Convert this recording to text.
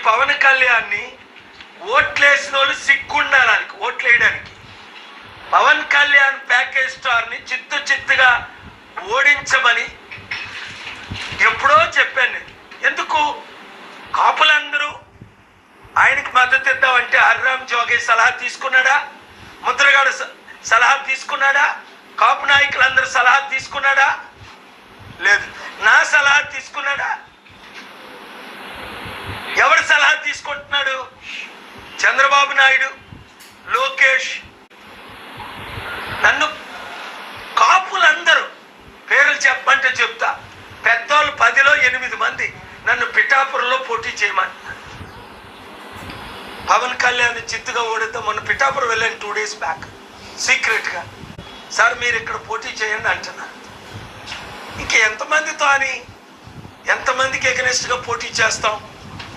పవన్ కళ్యాణ్ని ఓట్లేసిన వాళ్ళు సిగ్గుండాలని ఓట్లు వేయడానికి. పవన్ కళ్యాణ్ ప్యాకేజ్ స్టార్ని చిత్తుగా ఓడించమని ఎప్పుడో చెప్పాను నేను. ఎందుకు కాపులందరూ ఆయనకి మద్దతు ఇద్దామంటే హర్రామ్ జోగి సలహా తీసుకున్నాడా? ముద్రగాడు సలహా తీసుకున్నాడా? కాపు నాయకులందరూ సలహా తీసుకున్నాడా? లేదు. నా సలహా తీసుకున్నాడా? ఎవరు సలహా తీసుకుంటున్నాడు? చంద్రబాబు నాయుడు, లోకేష్. నన్ను కాపులందరూ పేర్లు చెప్పమంటే చెప్తా. పెద్దోళ్ళు 10లో 8 మంది నన్ను పిఠాపురంలో పోటీ చేయమని. పవన్ కళ్యాణ్ చిత్తుగా ఓడితే మొన్న పిఠాపురం వెళ్ళాను 2 days బ్యాక్ సీక్రెట్గా. సార్ మీరు ఇక్కడ పోటీ చేయండి అంటున్నా. ఇంక ఎంతమందితో అని ఎంతమందికి ఎగనెస్ట్గా పోటీ చేస్తాం?